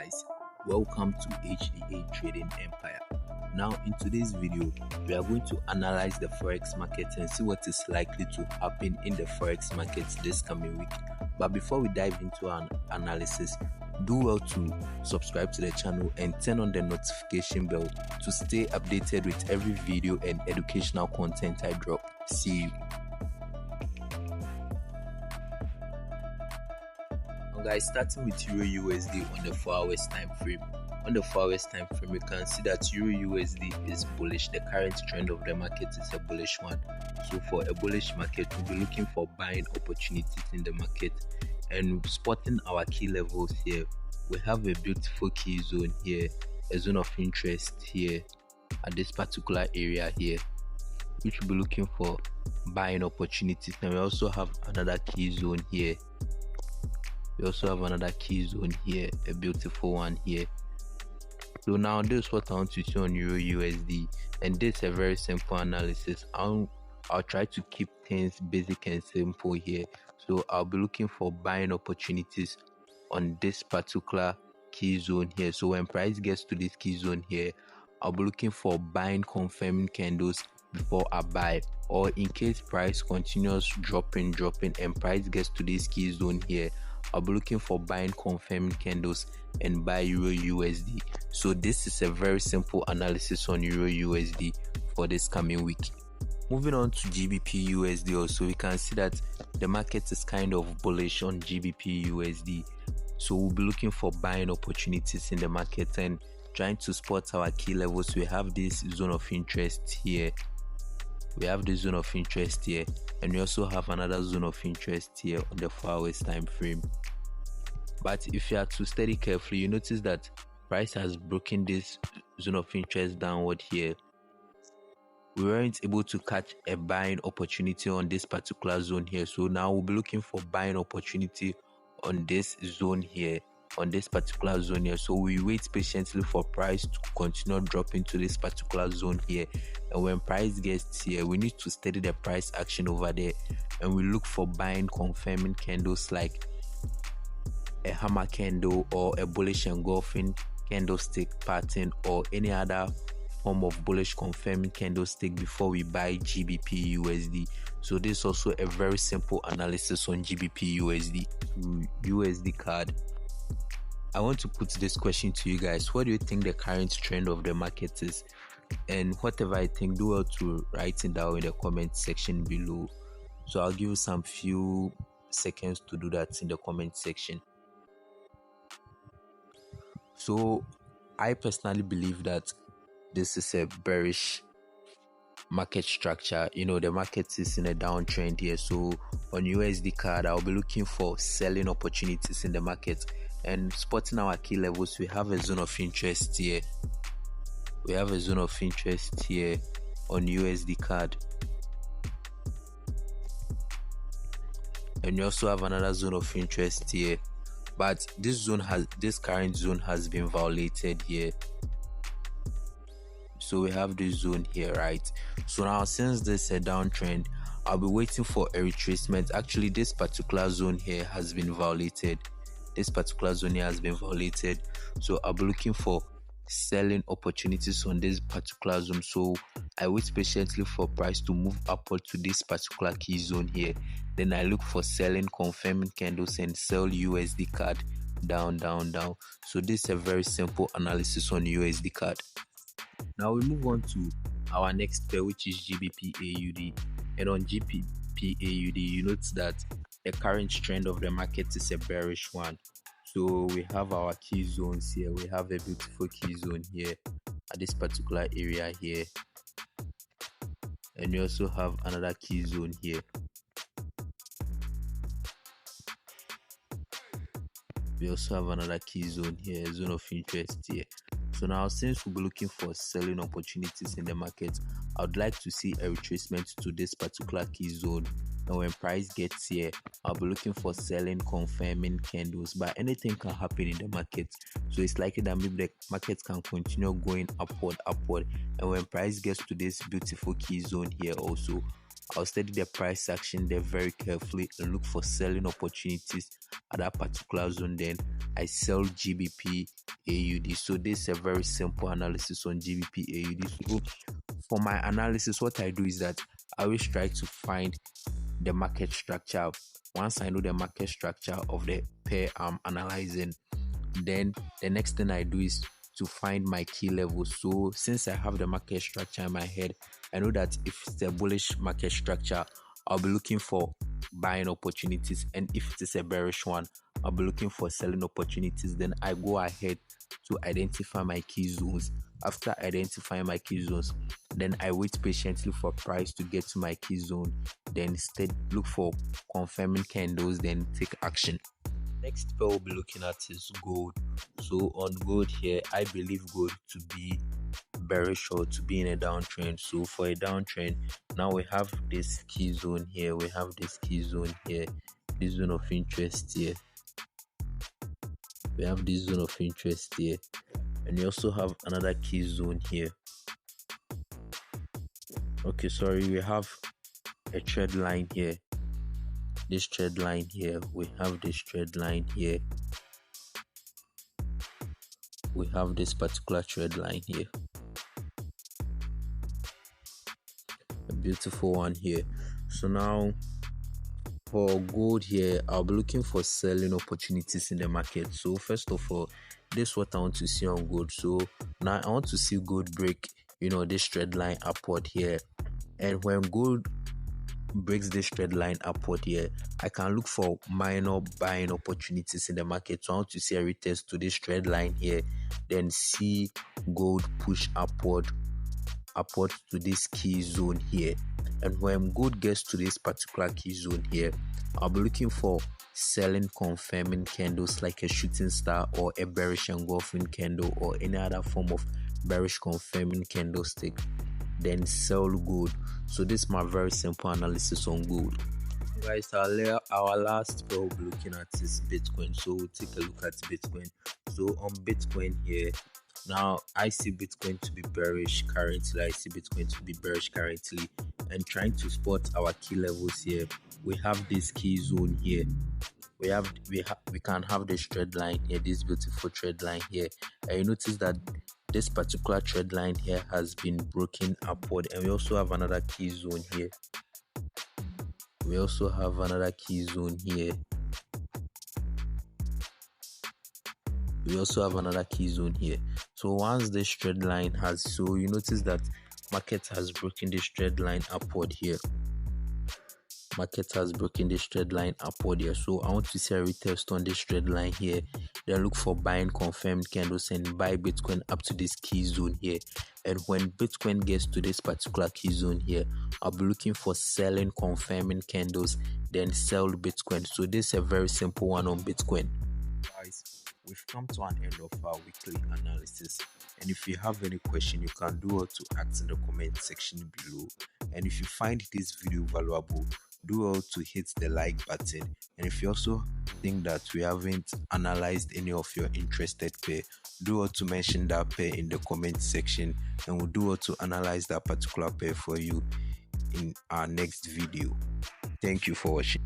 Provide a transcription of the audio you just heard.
guys, welcome to HDA Trading Empire. Now in today's video we are going to analyze the forex market and see what is likely to happen in the forex market this coming week. But before we dive into an analysis, do well to subscribe to the channel and turn on the notification bell to stay updated with every video and educational content I drop. See you. Guys, starting with EURUSD on the 4 hours time frame. On the 4 hours time frame, we can see that EURUSD is bullish. The current trend of the market is a bullish one. So for a bullish market, we'll be looking for buying opportunities in the market and spotting our key levels here. We have a beautiful key zone here, a zone of interest here at this particular area here, which we'll be looking for buying opportunities. And we also have another key zone here. We also have another key zone here, a beautiful one here. So now this is what I want to see on EURUSD, and this is a very simple analysis. I'll try to keep things basic and simple here. So I'll be looking for buying opportunities on this particular key zone here. So when price gets to this key zone here, I'll be looking for buying confirming candles before I buy, or in case price continues dropping and price gets to this key zone here, I'll be looking for buying confirming candles and buy EURUSD. So this is a very simple analysis on EURUSD for this coming week. Moving on to GBP USD also, we can see that the market is kind of bullish on GBP USD. So we'll be looking for buying opportunities in the market and trying to spot our key levels. We have this zone of interest here. We have the zone of interest here, and we also have another zone of interest here on the 4 hours time frame. But if you are to study carefully, you notice that price has broken this zone of interest downward here. We weren't able to catch a buying opportunity on this particular zone here, so now we'll be looking for buying opportunity on this zone here, on this particular zone here. So we wait patiently for price to continue dropping to this particular zone here, and when price gets here, we need to study the price action over there, and we look for buying confirming candles like a hammer candle or a bullish engulfing candlestick pattern or any other form of bullish confirming candlestick before we buy GBP USD. So this is also a very simple analysis on GBP USD card. I want to put this question to you guys. What do you think the current trend of the market is? And whatever I think, do well to write it down in the comment section below. So I'll give you some few seconds to do that in the comment section. So I personally believe that this is a bearish market structure. You know, the market is in a downtrend here. So on USD card, I'll be looking for selling opportunities in the market and spotting our key levels. We have a zone of interest here. We have a zone of interest here on USD card, and we also have another zone of interest here. But this current zone has been violated here. So we have this zone here, right? So now since this is a downtrend, I'll be waiting for a retracement. Actually, this particular zone here has been violated. So I'll be looking for selling opportunities on this particular zone. So I wait patiently for price to move upward to this particular key zone here. Then I look for selling confirming candles and sell USD card down. So this is a very simple analysis on USD card. Now we move on to our next pair, which is GBP AUD. And on GBP AUD, you notice that the current trend of the market is a bearish one. So we have our key zones here. We have a beautiful key zone here at this particular area here, and we also have another key zone here. We also have another key zone here, a zone of interest here. So now, since we'll be looking for selling opportunities in the market, I would like to see a retracement to this particular key zone. And when price gets here, I'll be looking for selling confirming candles. But anything can happen in the market, so it's likely that maybe the market can continue going upward. And when price gets to this beautiful key zone here also, I'll study the price action there very carefully and look for selling opportunities at that particular zone. Then I sell GBP AUD. So this is a very simple analysis on GBP AUD. So for my analysis, what I do is that I always try to find the market structure. Once I know the market structure of the pair I'm analyzing, then the next thing I do is to find my key levels. So since I have the market structure in my head, I know that if it's a bullish market structure, I'll be looking for buying opportunities, and if it is a bearish one, I'll be looking for selling opportunities. Then I go ahead to identify my key zones. After identifying my key zones, then I wait patiently for price to get to my key zone, then instead look for confirming candles, then take action. Next pair we'll be looking at is gold. So on gold here, I believe gold to be bearish or to be in a downtrend. So for a downtrend, now we have this key zone here, we have this key zone here, this zone of interest here, we have this zone of interest here, and we also have another key zone here. Okay, sorry, we have a trend line here, this trend line here, we have this trend line here, we have this particular trend line here, a beautiful one here. So now for gold here, I'll be looking for selling opportunities in the market. So first of all, this is what I want to see on gold. So now I want to see gold break, this trend line upward here, and when gold breaks this trend line upward here, I can look for minor buying opportunities in the market. So I want to see a retest to this trend line here, then see gold push upward to this key zone here. And when gold gets to this particular key zone here, I'll be looking for selling confirming candles like a shooting star or a bearish engulfing candle or any other form of bearish confirming candlestick, then sell gold. So this is my very simple analysis on gold. Guys, our last pair we'll be looking at is Bitcoin. So we'll take a look at Bitcoin. So on Bitcoin here, now I see Bitcoin to be bearish currently. And trying to spot our key levels here, we have this key zone here. We can have this trend line here, this beautiful trend line here, and you notice that this particular trend line here has been broken upward, and we also have another key zone here. So once this trend line so you notice that market has broken this trend line upward here. So I want to see a retest on this trend line here, then look for buying confirmed candles and buy Bitcoin up to this key zone here. And when Bitcoin gets to this particular key zone here, I'll be looking for selling confirming candles, then sell Bitcoin. So this is a very simple one on Bitcoin. Guys, we've come to an end of our weekly analysis, and if you have any question, you can do well to ask in the comment section below. And if you find this video valuable, do well to hit the like button. And if you also think that we haven't analyzed any of your interested pair, do well to mention that pair in the comment section, and we'll do well to analyze that particular pair for you in our next video. Thank you for watching.